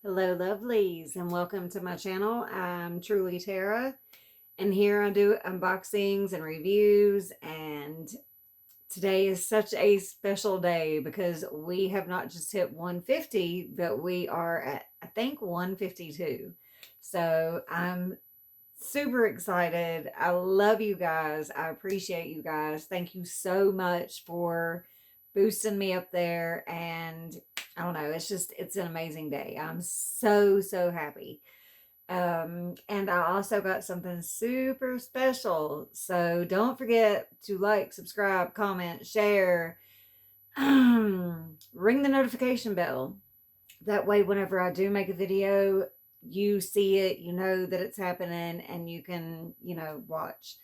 Hello, lovelies, and welcome to my channel. I'm truly Tara, and here I do unboxings and reviews. And today is such a special day because we have not just hit 150, but we are at, I think, 152. So I'm super excited. I love you guys. I appreciate you guys. Thank you so much for boosting me up there. And I don't know, it's an amazing day. I'm so happy. And I also got something super special. So don't forget to like, subscribe, comment, share, ring the notification bell. That way, whenever I do make a video, you see it, you know that it's happening, and you can, watch.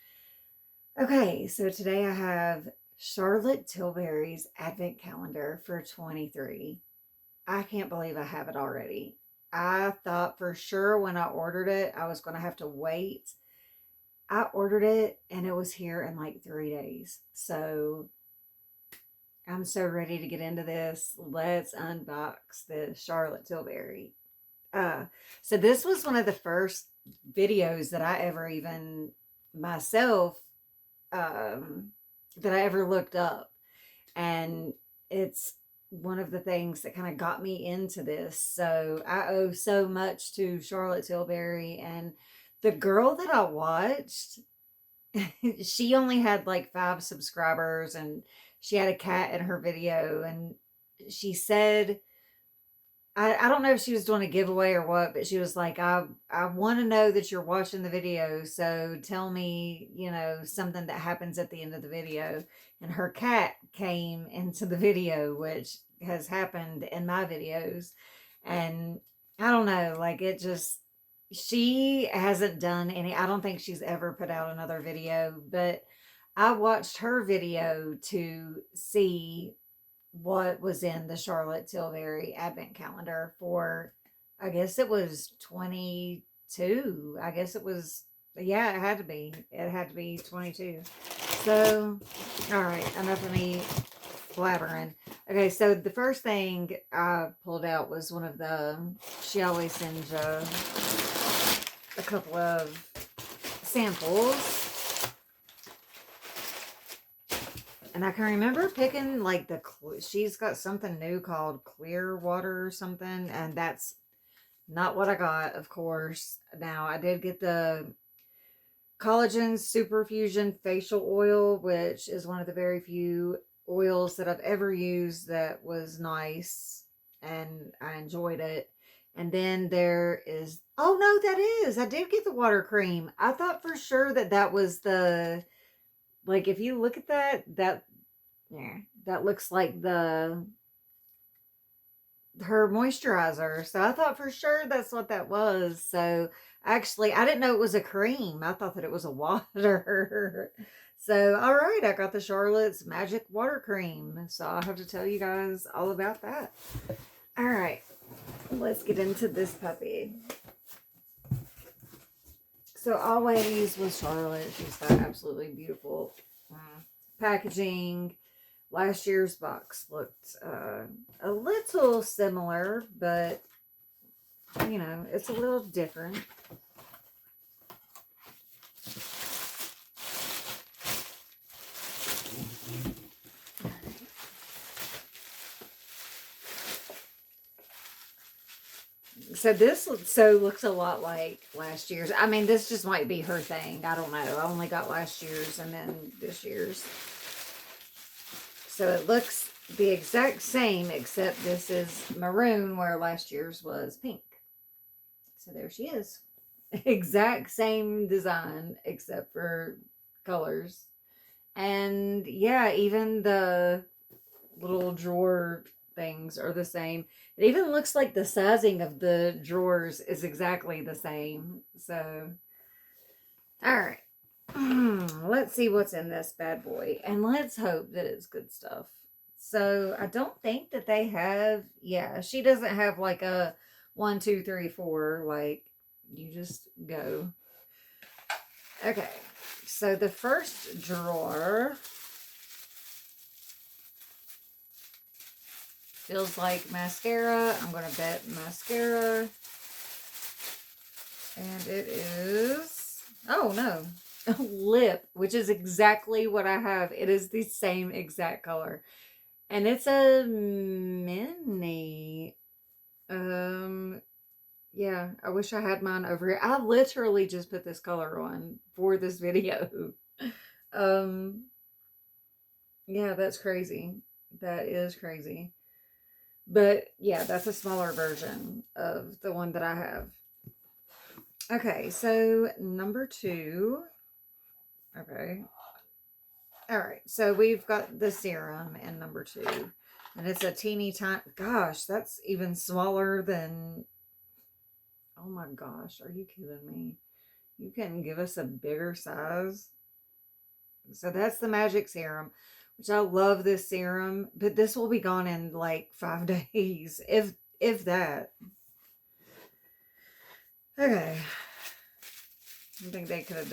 Okay, so today I have Charlotte Tilbury's Advent Calendar for 23. I can't believe I have it already. I thought for sure when I ordered it, I was going to have to wait. I ordered it and it was here in like 3 days. So I'm so ready to get into this. Let's unbox the Charlotte Tilbury. Uh, so this was one of the first videos that I ever even myself that I ever looked up, and it's one of the things that kind of got me into this. So I owe so much to Charlotte Tilbury, and the girl that I watched, she only had like 5 subscribers, and she had a cat in her video, and she said I don't know if she was doing a giveaway or what, but she was like, I want to know that you're watching the video, so tell me, something that happens at the end of the video. And her cat came into the video, which has happened in my videos. And I don't know, like it just, she hasn't done any, I don't think she's ever put out another video, but I watched her video to see what was in the Charlotte Tilbury Advent Calendar for, I guess it was 22. I guess it was, yeah, it had to be. It had to be 22. So, all right, enough of me blabbering. Okay, so the first thing I pulled out was one of the, she always sends a couple of samples. And I can remember picking like she's got something new called Clear Water or something. And that's not what I got, of course. Now, I did get the Collagen Superfusion Facial Oil, which is one of the very few oils that I've ever used that was nice. And I enjoyed it. And then there is, oh no, I did get the water cream. I thought for sure that that was like if you look at that yeah, that looks like her moisturizer. So I thought for sure that's what that was. So actually, I didn't know it was a cream. I thought that it was a water. So all right, I got the Charlotte's Magic Water Cream. So I'll have to tell you guys all about that. All right, let's get into this puppy. So always with Charlotte, she's got absolutely beautiful packaging. Last year's box looked a little similar, but it's a little different. So this looks a lot like last year's. I mean, this just might be her thing. I don't know. I only got last year's and then this year's. So it looks the exact same, except this is maroon where last year's was pink. So there she is. Exact same design except for colors. And yeah, even the little drawer things are the same. It even looks like the sizing of the drawers is exactly the same. So, all right. Let's see what's in this bad boy. And let's hope that it's good stuff. So, I don't think that they have, yeah, she doesn't have like a 1, 2, 3, 4. Like, you just go. Okay. So, the first drawer Feels like mascara. I'm going to bet mascara. And it is, oh no, lip, which is exactly what I have. It is the same exact color. And it's a mini. Yeah, I wish I had mine over here. I literally just put this color on for this video. Um, yeah, that's crazy. That is crazy. But yeah, that's a smaller version of the one that I have. Okay, so number 2. Okay. All right. So we've got the serum in number 2. And it's a teeny tiny. Gosh, that's even smaller than. Oh my gosh. Are you kidding me? You can give us a bigger size. So that's the magic serum, which I love this serum. But this will be gone in like 5 days. If that. Okay. I think they could have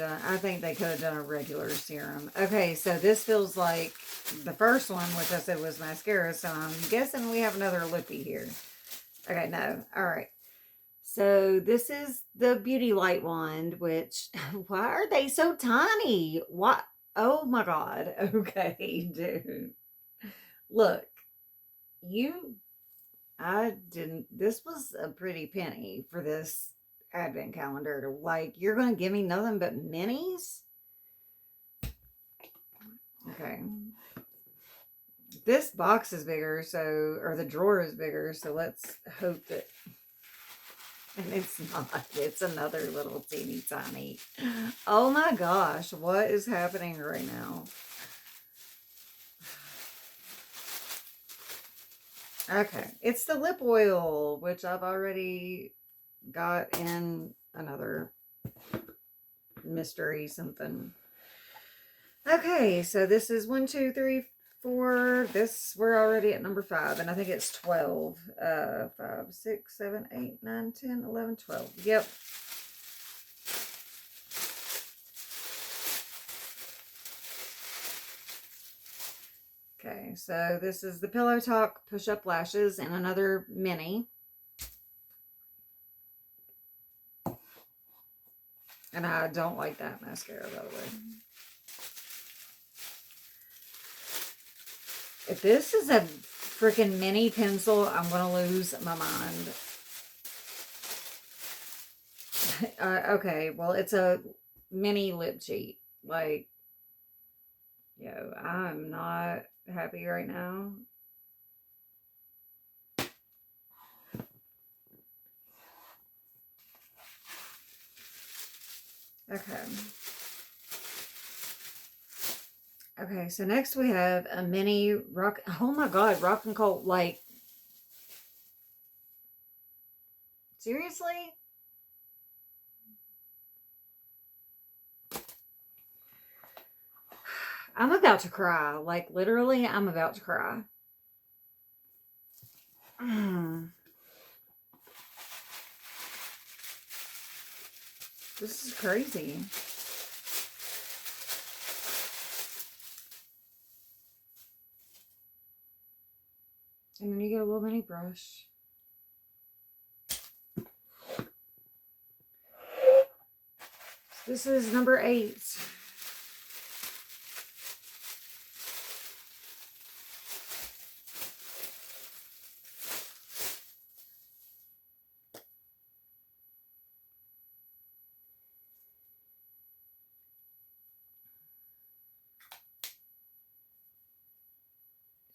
done a regular serum. Okay, so this feels like the first one, which I said was mascara, so I'm guessing we have another lippy here. Okay, no. All right. So this is the Beauty Light wand, which, why are they so tiny? What? Oh my God. Okay, dude. Look, you, I didn't, this was a pretty penny for this advent calendar. Like, you're going to give me nothing but minis? Okay. This box is bigger, so, or the drawer is bigger, so let's hope that, and it's not. It's another little teeny tiny. Oh my gosh, what is happening right now? Okay, it's the lip oil, which I've already got in another mystery something. Okay, so this is 1, 2, 3, 4. This, we're already at number 5, and I think it's 12. 5, 6, 7, 8, 9, 10, 11, 12. Yep. Okay, so this is the Pillow Talk Push-Up Lashes and another mini. And I don't like that mascara, by the way. If this is a freaking mini pencil, I'm going to lose my mind. Okay, well, it's a mini lip cheat. Like, yo, I'm not happy right now. Okay. Okay, so next we have a mini rock. Oh my God, rock and cold. Like, seriously? I'm about to cry. Like, literally, I'm about to cry. This is crazy. And then you get a little mini brush. This is number 8.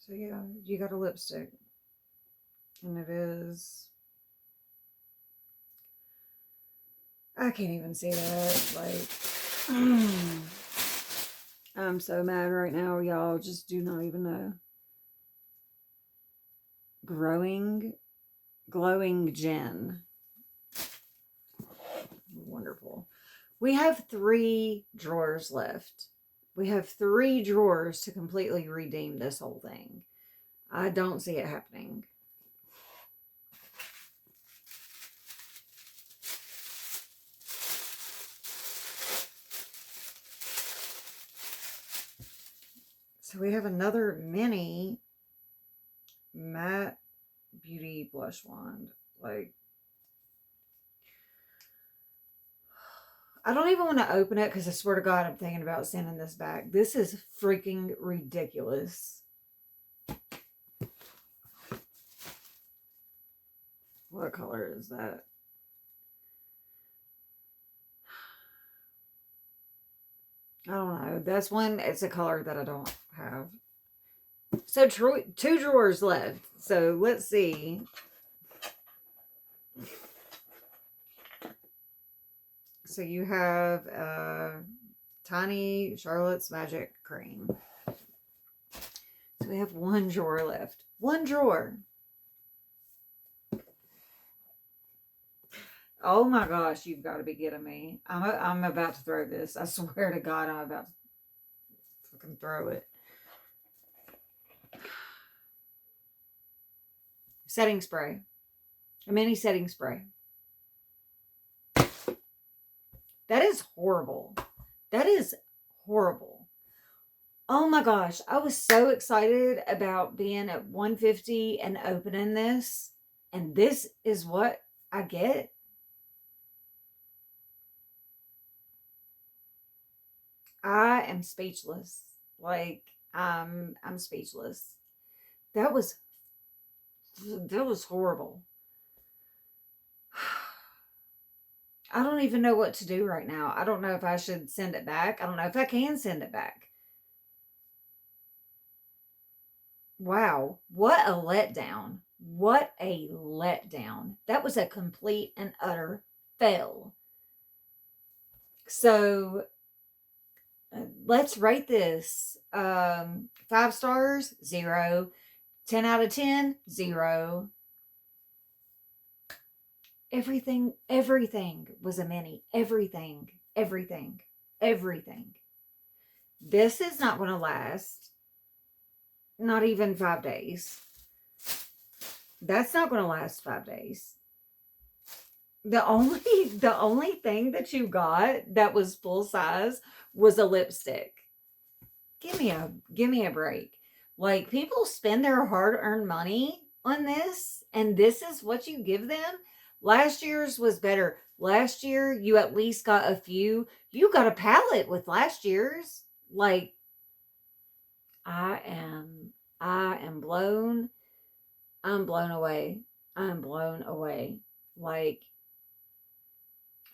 So yeah, you got a lipstick. And it is, I can't even see that. Like, I'm so mad right now, y'all. Just do not even know. Glowing Gin. Wonderful. We have 3 drawers left. We have 3 drawers to completely redeem this whole thing. I don't see it happening. So we have another mini matte Pink Blush Wand. Like, I don't even want to open it because I swear to God, I'm thinking about sending this back. This is freaking ridiculous. What color is that? I don't know. That's one, it's a color that I don't have. So, two drawers left. So, let's see. So, you have Tiny Charlotte's Magic Cream. So, we have one drawer left. One drawer. Oh my gosh, you've got to be kidding me. I'm about to throw this. I swear to God, I'm about to fucking throw it. Setting spray. A mini setting spray. That is horrible. That is horrible. Oh my gosh. I was so excited about being at 150 and opening this. And this is what I get. I am speechless. Like, I'm speechless. That was horrible. I don't even know what to do right now. I don't know if I should send it back. I don't know if I can send it back. Wow. What a letdown. What a letdown. That was a complete and utter fail. So let's rate this. 5 stars, 0. 10 out of 10, 0. Everything was a mini. Everything. This is not going to last. Not even 5 days. That's not going to last 5 days. The only thing that you got that was full size was a lipstick. Give me a break. Like, people spend their hard-earned money on this, and this is what you give them? Last year's was better. Last year, you at least got a few. You got a palette with last year's. Like, I am blown. I'm blown away. I'm blown away. Like,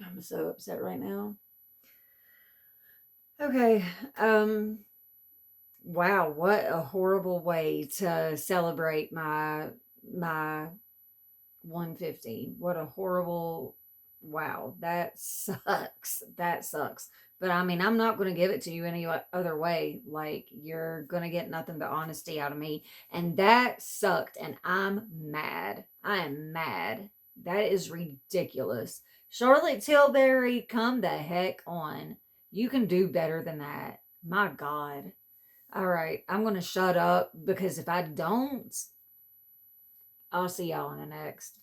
I'm so upset right now. Okay. Wow, what a horrible way to celebrate my 150. What a horrible, wow, that sucks. That sucks. But I mean, I'm not going to give it to you any other way. Like, you're going to get nothing but honesty out of me. And that sucked. And I'm mad. I am mad. That is ridiculous. Charlotte Tilbury, come the heck on. You can do better than that. My God. All right. I'm going to shut up because if I don't, I'll see y'all in the next.